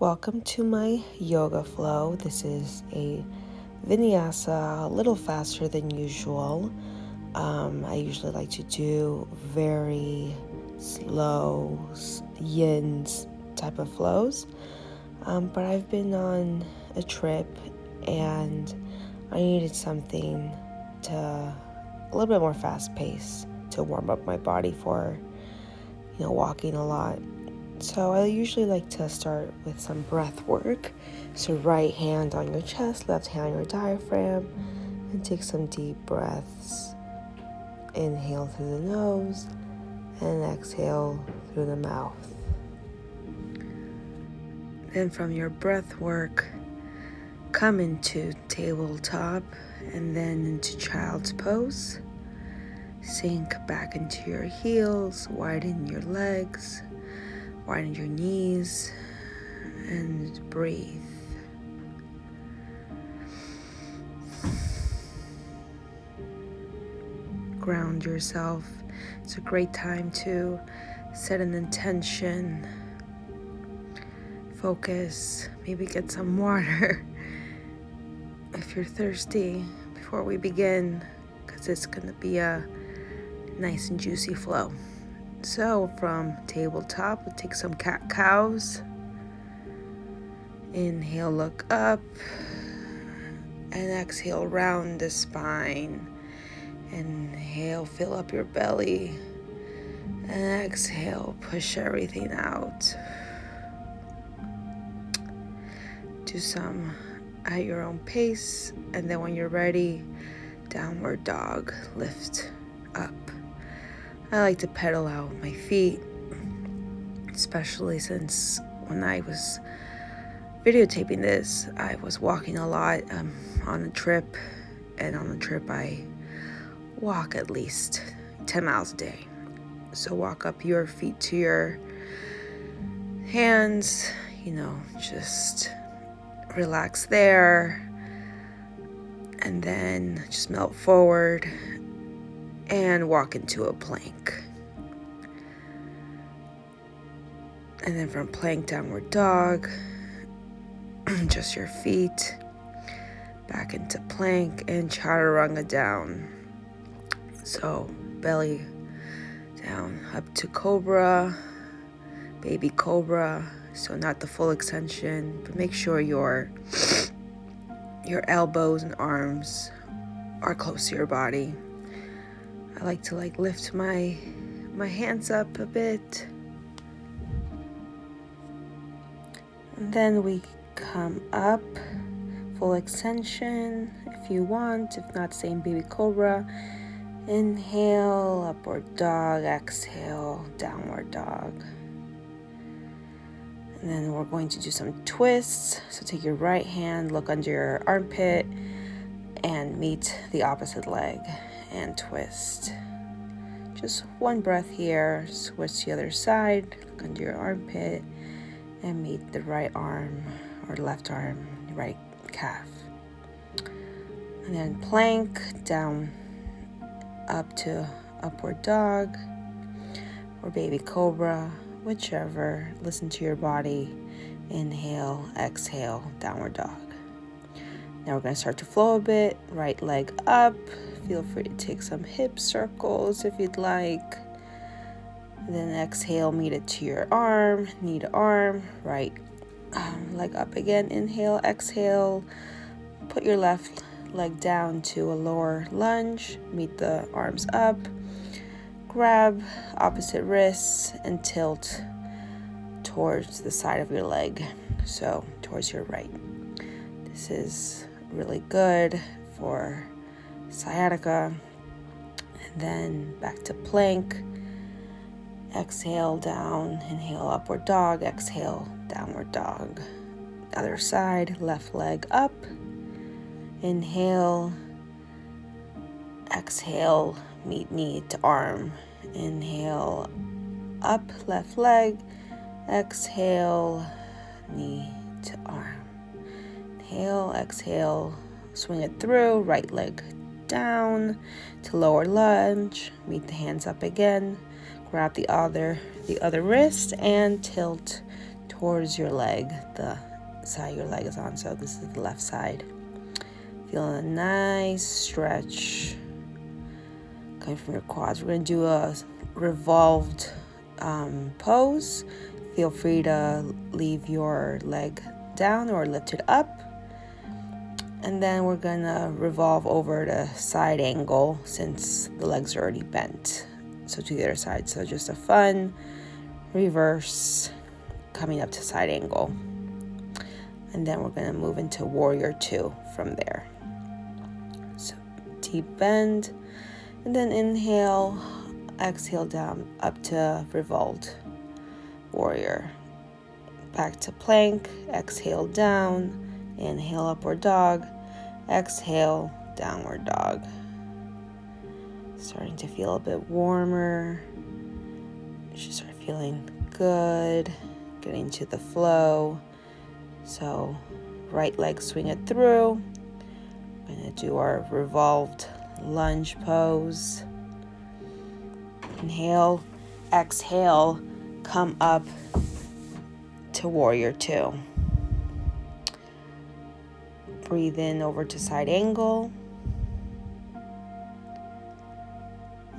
Welcome to my yoga flow. This is a Vinyasa, a little faster than usual. I usually like to do very slow yins type of flows, but I've been on a trip and I needed something a little bit more fast paced to warm up my body for, walking a lot. So I usually like to start with some breath work. So right hand on your chest, left hand on your diaphragm, and take some deep breaths. Inhale through the nose and exhale through the mouth. Then from your breath work, come into tabletop and then into child's pose. Sink back into your heels, widen your legs, widen your knees, and breathe. Ground yourself. It's a great time to set an intention, focus, maybe get some water if you're thirsty before we begin, because it's going to be a nice and juicy flow. So from tabletop, we'll take some cat-cows. Inhale, look up, and exhale, round the spine. Inhale, fill up your belly, and exhale, push everything out. Do some at your own pace, and then when you're ready, downward dog, lift up. I like to pedal out my feet, especially since when I was videotaping this, I was walking a lot on a trip, and on the trip I walk at least 10 miles a day. So walk up your feet to your hands, just relax there, and then just melt forward and walk into a plank. And then from plank, downward dog, just your feet, back into plank and chaturanga down. So belly down up to cobra, baby cobra. So not the full extension, but make sure your elbows and arms are close to your body. I like to lift my hands up a bit. And then we come up, full extension if you want, if not, same baby cobra. Inhale, upward dog, exhale, downward dog. And then we're going to do some twists. So take your right hand, look under your armpit, and meet the opposite leg and twist. Just one breath here, switch to the other side, look under your armpit, and meet the right arm or left arm, right calf. And then plank, down, up to upward dog or baby cobra, whichever. Listen to your body. Inhale, exhale, downward dog. Now we're going to start to flow a bit. Right leg up. Feel free to take some hip circles if you'd like. And then exhale, meet it to your arm, knee to arm, right leg up again. Inhale, exhale. Put your left leg down to a lower lunge. Meet the arms up. Grab opposite wrists and tilt towards the side of your leg, so towards your right. This is really good for sciatica. And then back to plank. Exhale down, inhale upward dog, exhale downward dog. Other side, left leg up. Inhale, exhale, meet knee to arm. Inhale, up, left leg. Exhale, knee to arm. Inhale, exhale, swing it through, right leg down to lower lunge. Meet the hands up again. Grab the other wrist and tilt towards your leg, the side your leg is on. So this is the left side. Feel a nice stretch coming from your quads. We're going to do a revolved pose. Feel free to leave your leg down or lift it up. And then we're going to revolve over to side angle since the legs are already bent. So to the other side. So just a fun reverse coming up to side angle. And then we're going to move into warrior 2 from there. So deep bend. And then inhale, exhale down up to revolved warrior. Back to plank, exhale down, inhale upward dog, exhale downward dog. Starting to feel a bit warmer. You should start feeling good, getting to the flow. So right leg swing it through. We're going to do our revolved lunge pose. Inhale, exhale, come up to warrior 2. Breathe in over to side angle.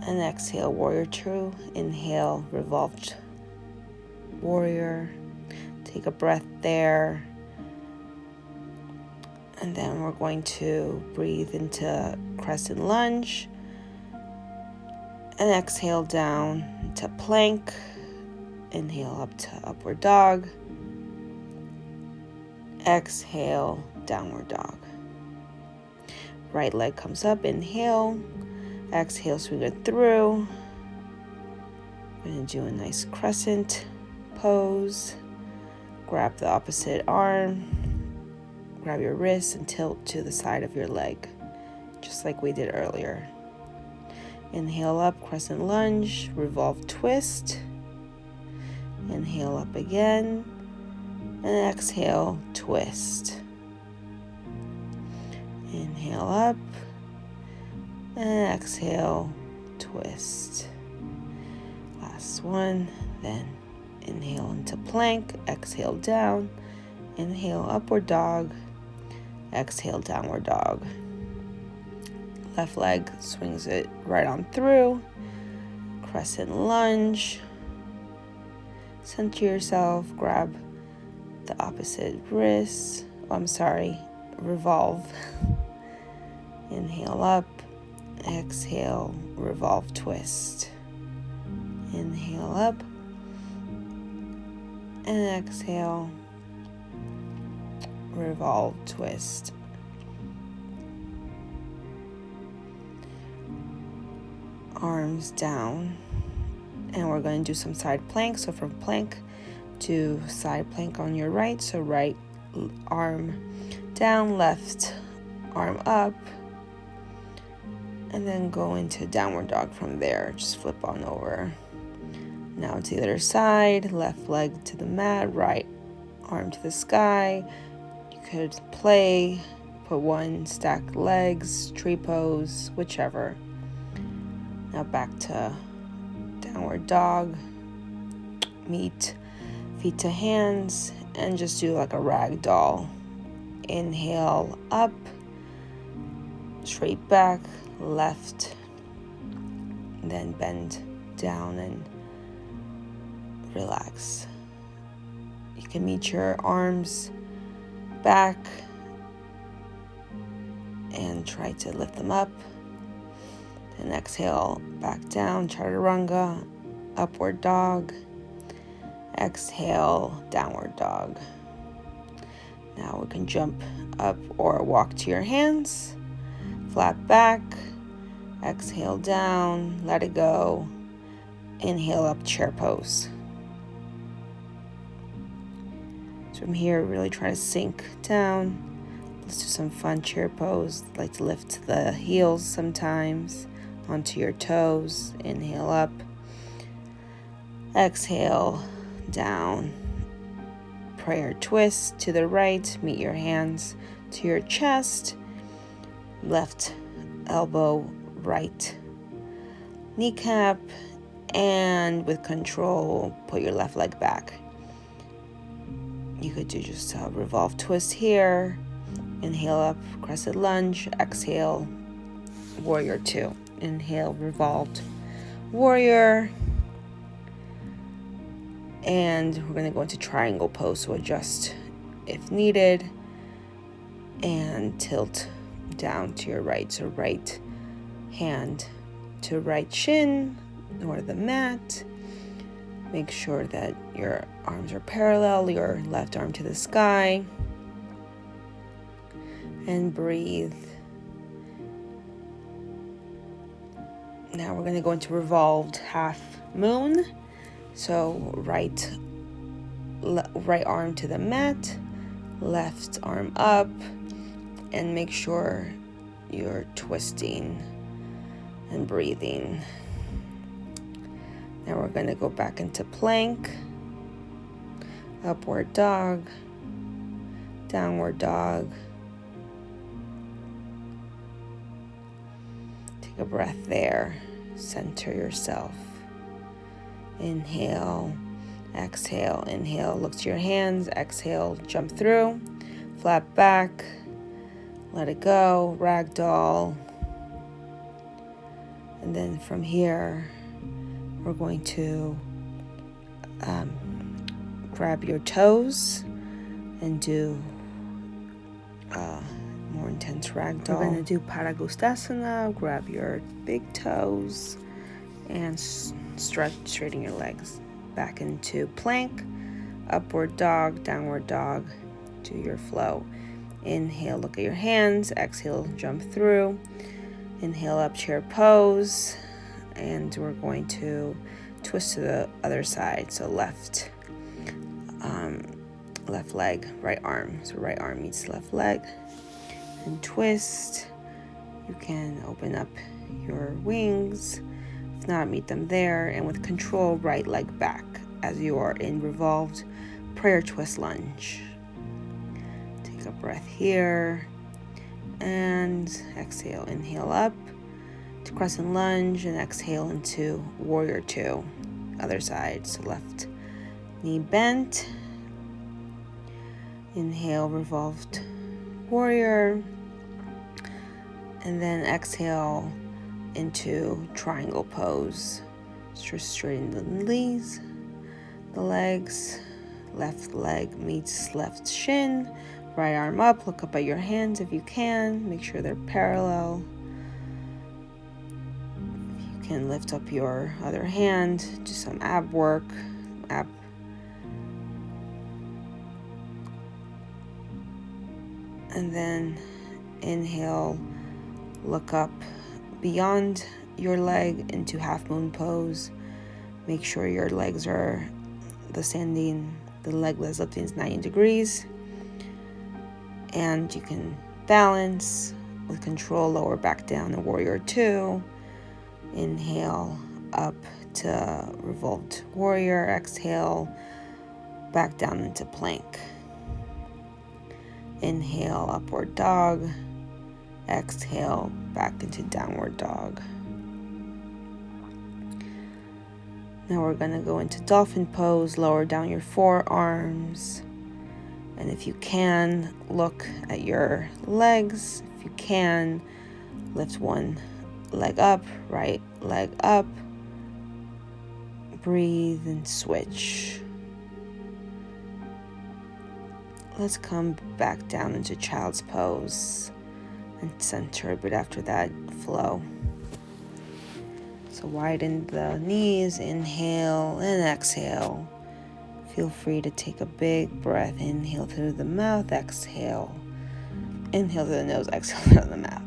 And exhale, warrior 2. Inhale, revolved warrior. Take a breath there. And then we're going to breathe into crescent lunge. And exhale down to plank. Inhale up to upward dog. Exhale, downward dog. Right leg comes up, inhale. Exhale, swing it through. We're going to do a nice crescent pose. Grab the opposite arm. Grab your wrist and tilt to the side of your leg, just like we did earlier. Inhale up, crescent lunge, revolve twist. Inhale up again. And exhale, twist. Inhale up. And exhale, twist. Last one. Then inhale into plank. Exhale down. Inhale, upward dog. Exhale, downward dog. Left leg swings it right on through. Crescent lunge. Center yourself. Grab the opposite wrist. Revolve. Inhale up. Exhale, revolve twist. Inhale up. And exhale, revolve twist. Arms down. And we're going to do some side plank. So from plank to side plank on your right. So right arm down, left arm up. And then go into downward dog from there. Just flip on over. Now to the other side. Left leg to the mat. Right arm to the sky. You could play. Put one, stack legs, tree pose, whichever. Now back to downward dog. Meet feet to hands. And just do like a rag doll. Inhale up. Straight back. Left, then bend down and relax. You can meet your arms back and try to lift them up. Then exhale, back down, chaturanga, upward dog. Exhale, downward dog. Now we can jump up or walk to your hands. Flat back. Exhale down, let it go. Inhale up, chair pose. So from here, really try to sink down. Let's do some fun chair pose. Like to lift the heels sometimes onto your toes. Inhale up. Exhale down. Prayer twist to the right. Meet your hands to your chest. Left elbow, right kneecap, and with control, put your left leg back. You could do just a revolve twist here. Inhale up, crescent lunge. Exhale, warrior two. Inhale, revolved warrior. And we're going to go into triangle pose, so adjust if needed. And tilt down to your right. So right hand to right shin or the mat. Make sure that your arms are parallel, your left arm to the sky. And breathe. Now we're going to go into revolved half moon. So right arm to the mat, left arm up, and make sure you're twisting and breathing. Now we're going to go back into plank, upward dog, downward dog. Take a breath there. Center yourself. Inhale, exhale, inhale, look to your hands, exhale, jump through, flat back, let it go, ragdoll. And then from here, we're going to grab your toes and do more intense ragdoll. We're going to do Paragustasana, grab your big toes and straighten your legs back into plank, upward dog, downward dog. Do your flow. Inhale, look at your hands. Exhale, jump through. Inhale, up chair pose. And we're going to twist to the other side. So left leg, right arm. So right arm meets left leg. And twist. You can open up your wings. If not, meet them there. And with control, right leg back as you are in revolved prayer twist lunge. Take a breath here. And exhale. Inhale up to crescent lunge and exhale into warrior two. Other side. So left knee bent. Inhale, revolved warrior. And then exhale into triangle pose. Just straighten the knees, the legs. Left leg meets left shin. Right arm up. Look up at your hands if you can. Make sure they're parallel. You can lift up your other hand. Do some ab work. And then inhale, look up beyond your leg into half moon pose. Make sure your legs are the leg that's lifting is 90 degrees. And you can balance with control, lower back down to warrior two. Inhale up to revolved warrior. Exhale back down into plank. Inhale, upward dog. Exhale, back into downward dog. Now we're going to go into dolphin pose. Lower down your forearms. And if you can, look at your legs. If you can, lift one leg up, right leg up. Breathe and switch. Let's come back down into child's pose and center, but after that, flow. So widen the knees, inhale and exhale. Feel free to take a big breath. Inhale through the mouth, exhale. Inhale through the nose, exhale through the mouth.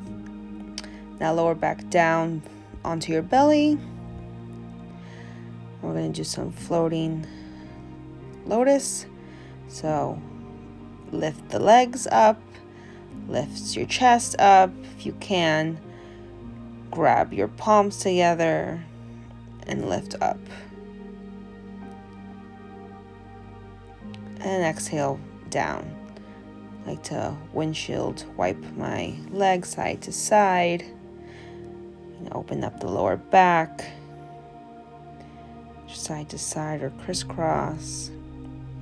Now lower back down onto your belly. We're going to do some floating lotus. So lift the legs up, lift your chest up. If you can, grab your palms together and lift up. And exhale down. I like to windshield wipe my legs side to side. And open up the lower back, side to side or crisscross.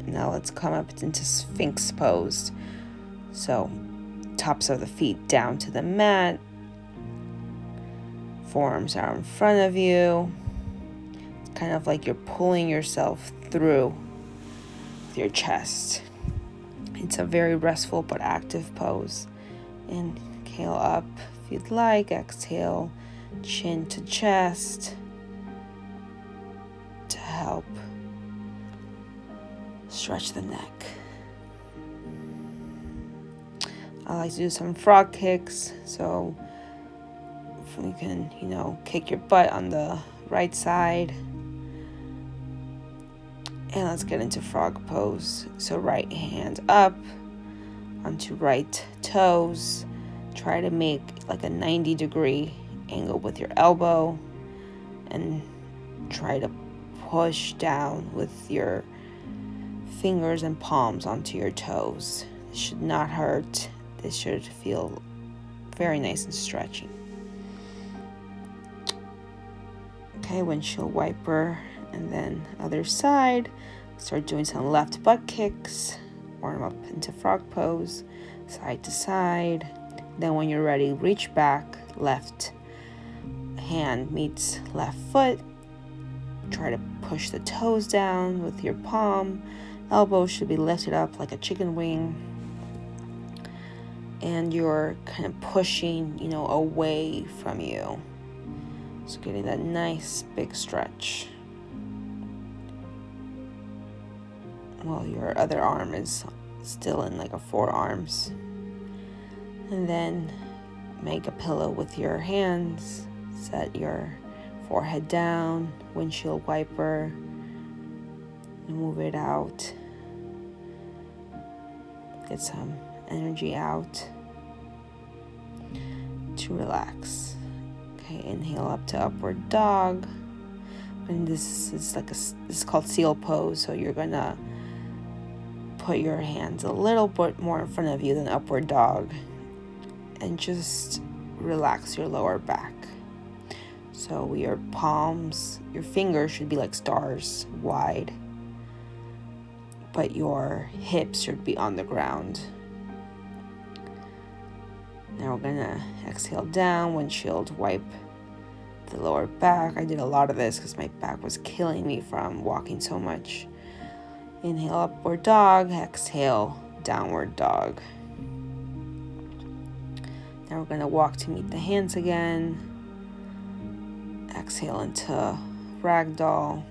Now let's come up into Sphinx pose. So tops of the feet down to the mat. Forearms are in front of you. It's kind of like you're pulling yourself through with your chest. It's a very restful but active pose. Inhale up if you'd like. Exhale, chin to chest to help stretch the neck. I like to do some frog kicks, so you can, kick your butt on the right side. And let's get into frog pose. So right hand up onto right toes. Try to make like a 90-degree angle with your elbow and try to push down with your fingers and palms onto your toes. This should not hurt. This should feel very nice and stretchy. Okay, windshield wiper, and then other side. Start doing some left butt kicks. Warm up into frog pose, side to side. Then when you're ready, reach back. Left hand meets left foot. Try to push the toes down with your palm. Elbows should be lifted up like a chicken wing. And you're kind of pushing, away from you. So getting that nice big stretch. While your other arm is still in like a forearms. And then make a pillow with your hands. Set your forehead down, windshield wiper, and move it out. Get some energy out to relax. Okay, inhale up to upward dog. And this is called seal pose, so you're gonna put your hands a little bit more in front of you than upward dog and just relax your lower back. So your palms, your fingers should be like stars wide, but your hips should be on the ground. Now we're gonna exhale down, windshield wipe the lower back. I did a lot of this because my back was killing me from walking so much. Inhale, upward dog. Exhale, downward dog. Now we're gonna walk to meet the hands again. Exhale into ragdoll.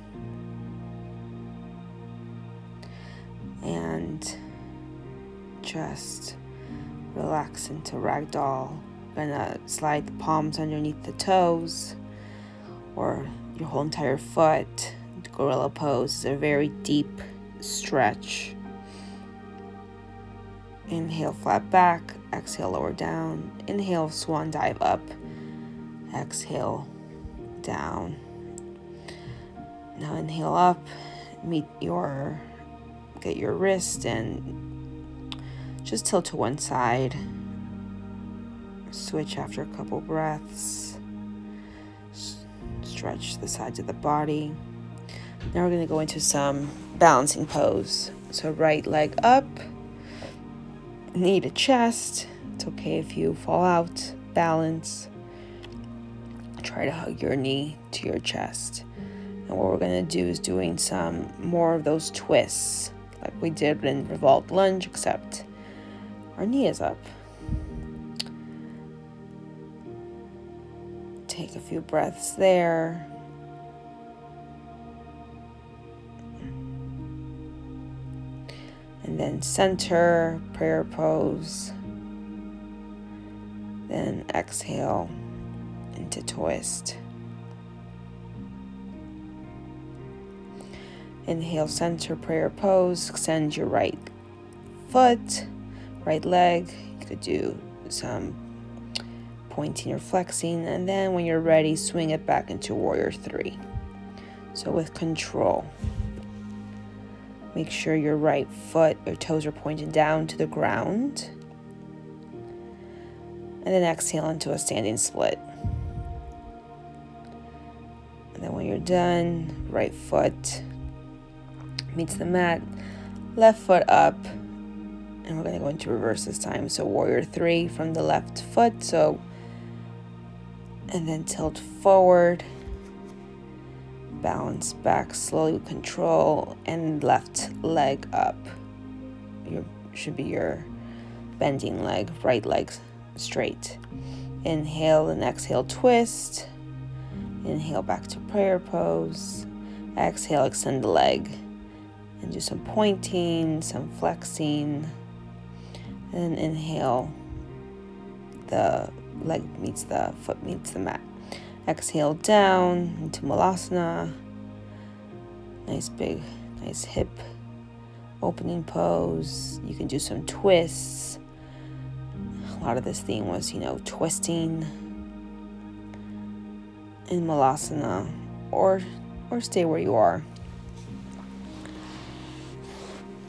And just relax into ragdoll. Gonna slide the palms underneath the toes or your whole entire foot. Gorilla pose is a very deep stretch. Inhale, flat back. Exhale, lower down. Inhale, swan dive up. Exhale, down. Now inhale up. Get your wrist and just tilt to one side. Switch after a couple breaths. Stretch the sides of the body. Now we're going to go into some balancing pose. So right leg up, knee to chest. It's okay if you fall out. Balance. Try to hug your knee to your chest. And what we're going to do is doing some more of those twists like we did in revolved lunge, except our knee is up. Take a few breaths there. And then center, prayer pose. Then exhale into twist. Inhale, center, prayer pose. Extend your right foot, right leg. You could do some pointing or flexing. And then when you're ready, swing it back into warrior 3. So with control. Make sure your right foot or toes are pointed down to the ground. And then exhale into a standing split. And then when you're done, right foot meets the mat, left foot up, and we're going to go into reverse this time. So warrior 3 from the left foot, and then tilt forward, balance back slowly with control, and left leg up. Should be your bending leg, right leg straight. Inhale and exhale, twist. Inhale back to prayer pose. Exhale, extend the leg and do some pointing, some flexing. And inhale, the leg meets the foot meets the mat. Exhale down into Malasana. Nice hip opening pose. You can do some twists. A lot of this theme was, twisting in Malasana, or stay where you are.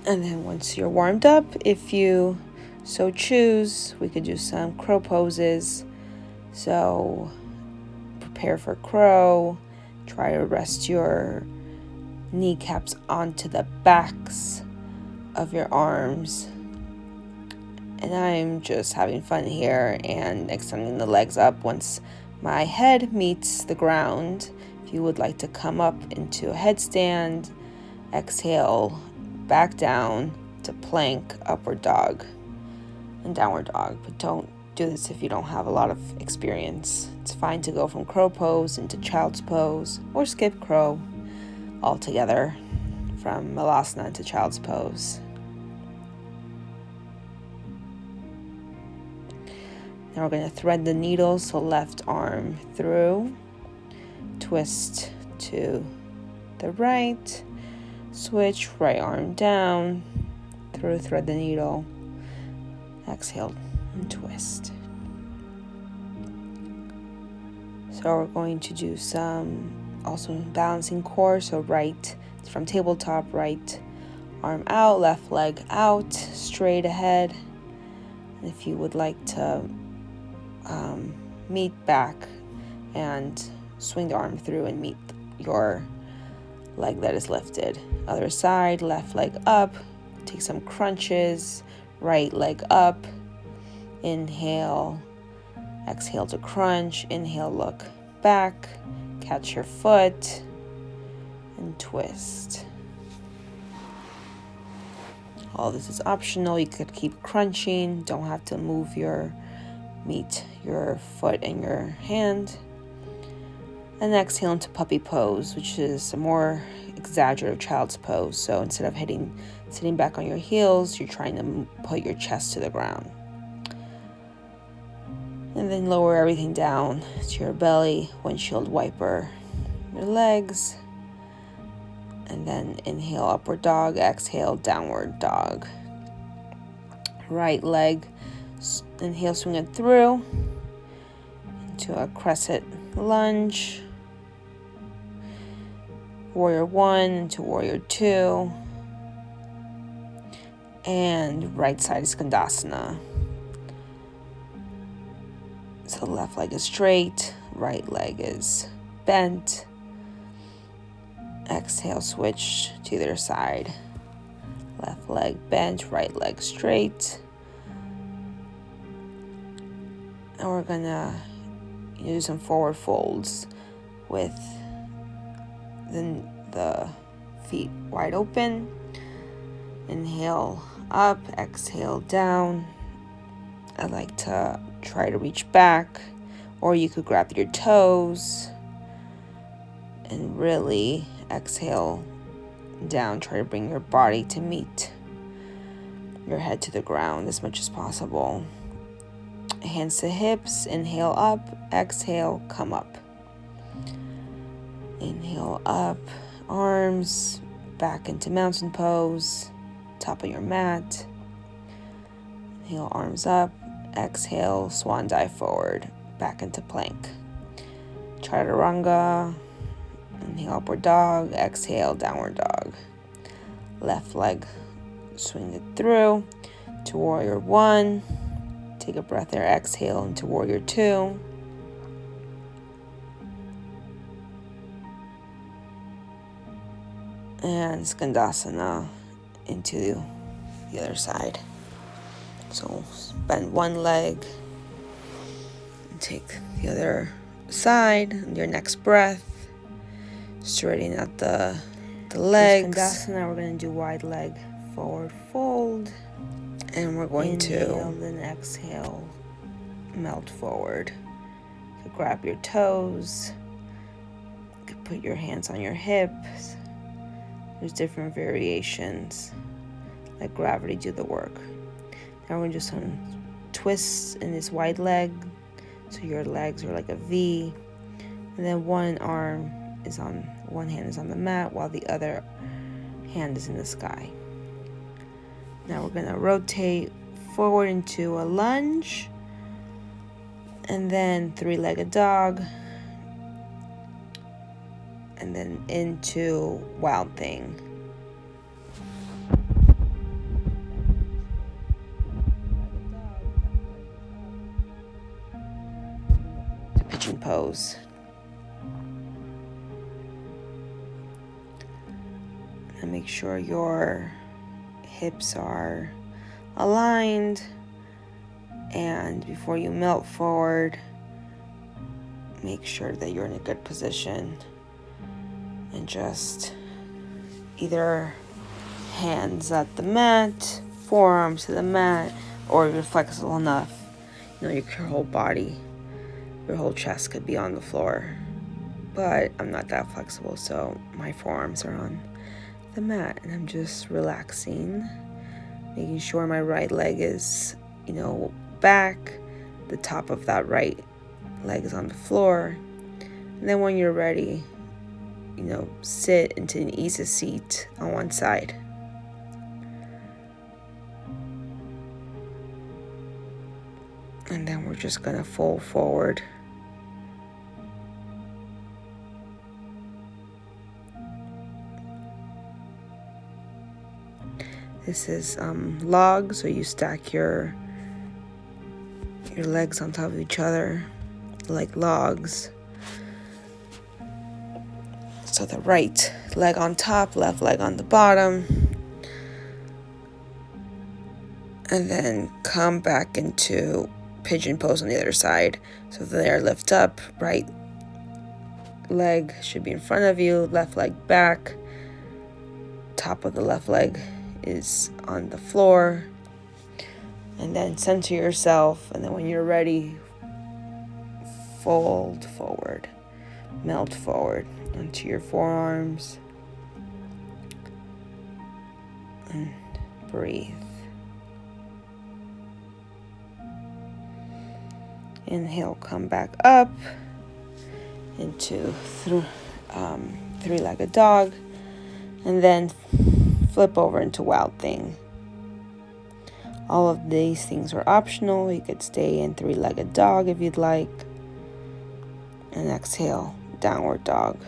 And then once you're warmed up, if you so choose, we could do some crow poses. So prepare for crow. Try to rest your kneecaps onto the backs of your arms. And I'm just having fun here and extending the legs up once my head meets the ground. If you would like to come up into a headstand, exhale, back down to plank, upward dog, and downward dog. But don't do this if you don't have a lot of experience. It's fine to go from crow pose into child's pose, or skip crow altogether from Malasana to child's pose. Now we're going to thread the needle, so left arm through, twist to the right, switch, right arm down, through, thread the needle, exhale and twist. So we're going to do some also balancing core, so right from tabletop, right arm out, left leg out, straight ahead. And if you would like to meet back and swing the arm through and meet your leg that is lifted. Other side, left leg up, take some crunches, right leg up, inhale, exhale to crunch, inhale, look back, catch your foot, and twist. All this is optional. You could keep crunching, don't have to meet your foot and your hand. And exhale into puppy pose, which is a more exaggerative child's pose. So instead of sitting back on your heels, you're trying to put your chest to the ground. And then lower everything down to your belly, windshield wiper your legs. And then inhale, upward dog, exhale, downward dog. Right leg, inhale, swing it through into a crescent lunge. Warrior 1 into warrior 2. And right side is Skandasana. So left leg is straight, right leg is bent. Exhale, switch to the other side. Left leg bent, right leg straight. And we're gonna do some forward folds with the feet wide open. Inhale up, exhale down. I like to try to reach back, or you could grab your toes and really exhale down. Try to bring your body to meet your head to the ground as much as possible. Hands to hips, inhale up, exhale, come up. Inhale up, arms back into mountain pose, top of your mat. Inhale, arms up, exhale, swan dive forward, back into plank. Chaturanga, inhale, upward dog, exhale, downward dog. Left leg, swing it through to warrior 1. Take a breath there, exhale into warrior 2. And Skandasana into the other side. So bend one leg and take the other side. And your next breath, straighten out the legs. Now we're going to do wide leg forward fold. And we're going inhale, then exhale, melt forward. So grab your toes. You can put your hands on your hips. There's different variations. Let gravity do the work. Now we're going to do some twists in this wide leg. So your legs are like a V. And then one hand is on the mat while the other hand is in the sky. Now we're going to rotate forward into a lunge, and then three-legged dog, and then into wild thing. To pigeon pose. And make sure your hips are aligned, and before you melt forward, make sure that you're in a good position, and just either hands at the mat, forearms to the mat, or if you're flexible enough, your whole body, your whole chest could be on the floor, but I'm not that flexible, so my forearms are on the mat, and I'm just relaxing, making sure my right leg is, back, the top of that right leg is on the floor, and then when you're ready, sit into an easy seat on one side. And then we're just gonna fold forward. This is log, so you stack your legs on top of each other like logs. So the right leg on top, left leg on the bottom. And then come back into pigeon pose on the other side. So there, lift up, right leg should be in front of you, left leg back. Top of the left leg is on the floor, and then center yourself, and then when you're ready, fold forward, melt forward onto your forearms, and breathe. Inhale, come back up into three-legged dog, and then flip over into wild thing. All of these things are optional. You could stay in three-legged dog if you'd like. And exhale, downward dog.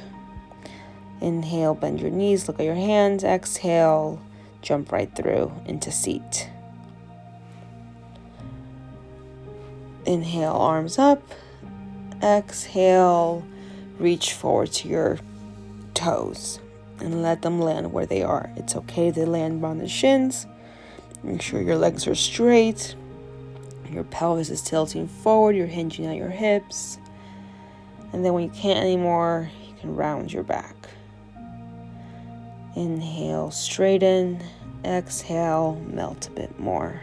Inhale, bend your knees, look at your hands. Exhale, jump right through into seat. Inhale, arms up. Exhale, reach forward to your toes and let them land where they are. It's okay to land on the shins. Make sure your legs are straight. Your pelvis is tilting forward. You're hinging at your hips. And then when you can't anymore, you can round your back. Inhale, straighten. Exhale, melt a bit more.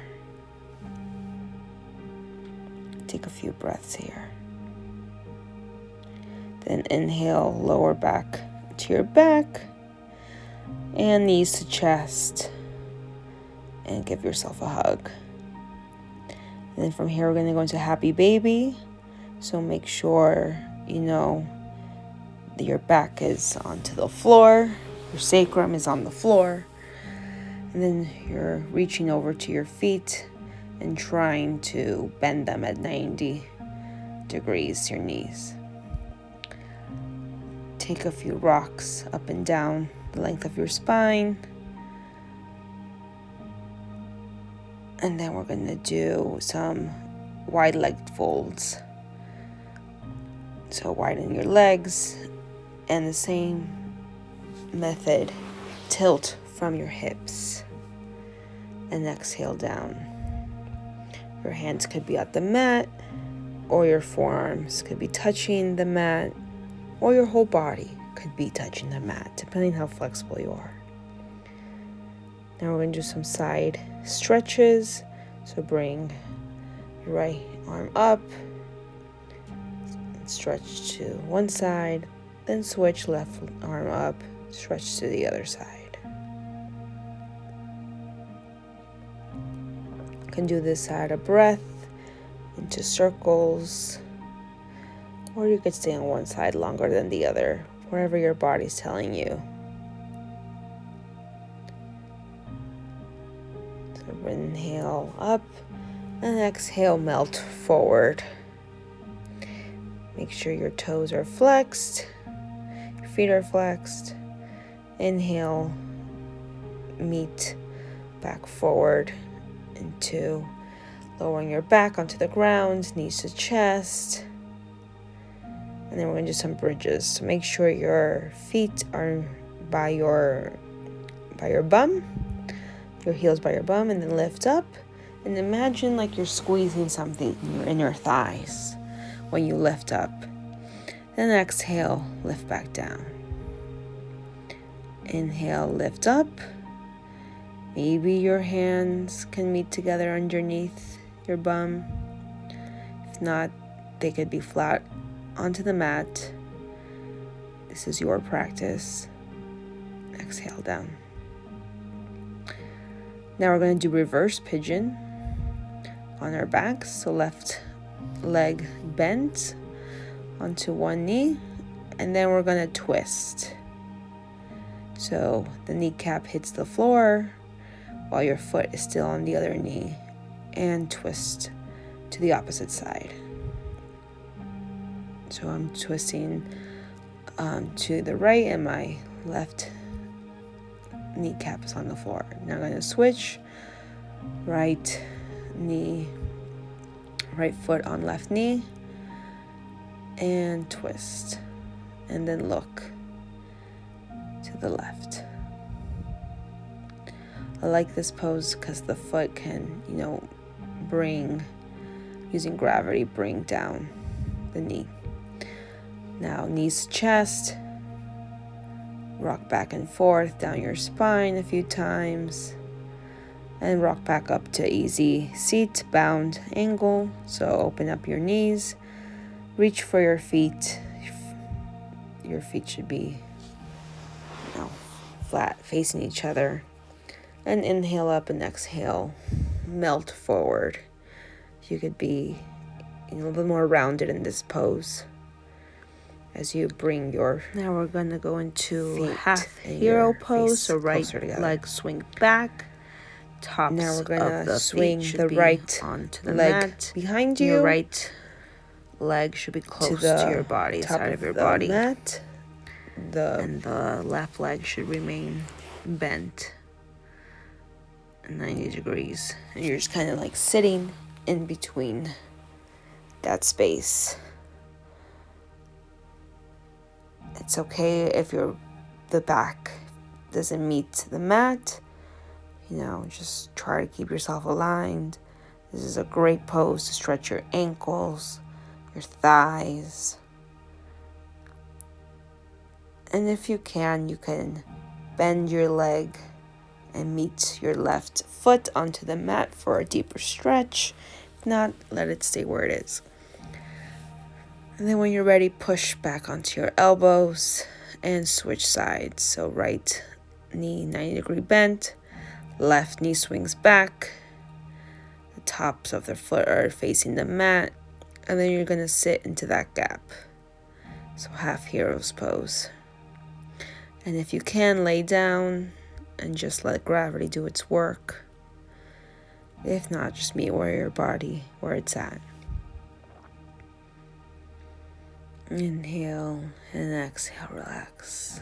Take a few breaths here. Then inhale, lower back to your back. And knees to chest. And give yourself a hug. And then from here, we're going to go into happy baby. So make sure, that your back is onto the floor. Your sacrum is on the floor. And then you're reaching over to your feet and trying to bend them at 90 degrees, your knees. Take a few rocks up and down the length of your spine. And then we're going to do some wide leg folds. So widen your legs, and the same method, tilt from your hips. and exhale down. Your hands could be at the mat, or your forearms could be touching the mat, or your whole body could be touching the mat, depending how flexible you are. Now we're going to do some side stretches. So bring your right arm up, stretch to one side, then switch left arm up, stretch to the other side. You can do this at a breath into circles, or you could stay on one side longer than the other, wherever your body's telling you. So inhale up and exhale, melt forward. Make sure your toes are flexed, your feet are flexed. Inhale, meet back forward into lowering your back onto the ground, knees to chest. And then we're going to do some bridges. So make sure your feet are by your bum, your heels by your bum, and then lift up. And imagine like you're squeezing something in your thighs when you lift up. Then exhale, lift back down. Inhale, lift up. Maybe your hands can meet together underneath your bum. If not, they could be flat onto the mat. This is your practice. Exhale down. Now we're going to do reverse pigeon on our backs. So left leg bent onto one knee, and then we're going to twist. So the kneecap hits the floor while your foot is still on the other knee, and twist to the opposite side. So I'm twisting to the right, and my left kneecap is on the floor. Now I'm going to switch, right foot on left knee, and twist, and then look to the left. I like this pose because the foot can, using gravity, bring down the knee. Now, knees to chest, rock back and forth down your spine a few times, and rock back up to easy seat bound angle. So open up your knees, reach for your feet. Your feet should be flat, facing each other. And inhale up and exhale, melt forward. You could be a little bit more rounded in this pose as you bring your... Now we're going to go into half hero pose. So right leg swing back, tops now we're going to swing the right onto the leg mat behind you. Your right leg should be close to your body, side of your body. Mat. And the left leg should remain bent 90 degrees. And you're just kind of like sitting in between that space. It's okay if the back doesn't meet the mat. Just try to keep yourself aligned. This is a great pose to stretch your ankles, your thighs. And if you can bend your leg and meet your left foot onto the mat for a deeper stretch. If not, let it stay where it is. And then when you're ready, push back onto your elbows and switch sides. So right knee 90-degree bent, left knee swings back, the tops of the foot are facing the mat, and then you're going to sit into that gap. So half hero's pose. And if you can, lay down and just let gravity do its work. If not, just meet your body where it's at. Inhale and exhale, relax.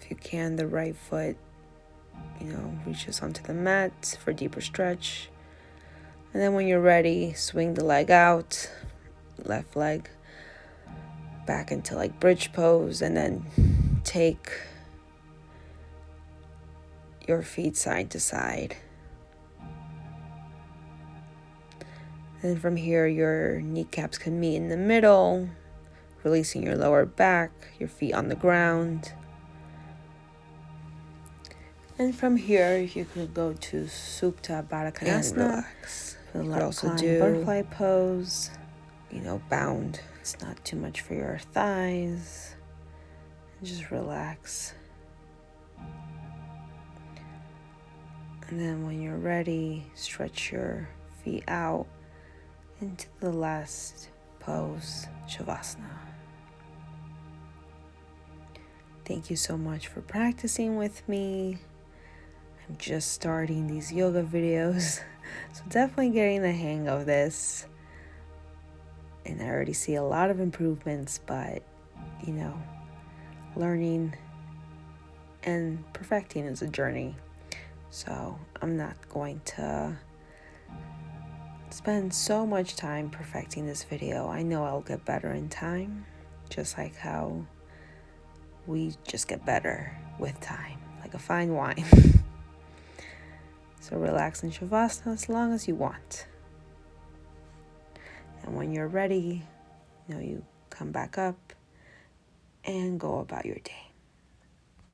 If you can, the right foot, reaches onto the mat for a deeper stretch. And then when you're ready, swing the leg out, left leg back into like bridge pose, and then take your feet side to side. And from here, your kneecaps can meet in the middle, releasing your lower back, your feet on the ground. And from here, you could go to Supta Baddha Konasana and relax. You could also do butterfly pose, bound. It's not too much for your thighs. And just relax. And then when you're ready, stretch your feet out into the last pose, Shavasana. Thank you so much for practicing with me. I'm just starting these yoga videos, so definitely getting the hang of this. And I already see a lot of improvements, but, learning and perfecting is a journey. So I'm not going to spend so much time perfecting this video. I know I'll get better in time, just like how we just get better with time, like a fine wine. So relax in Shavasana as long as you want. And when you're ready, you come back up and go about your day.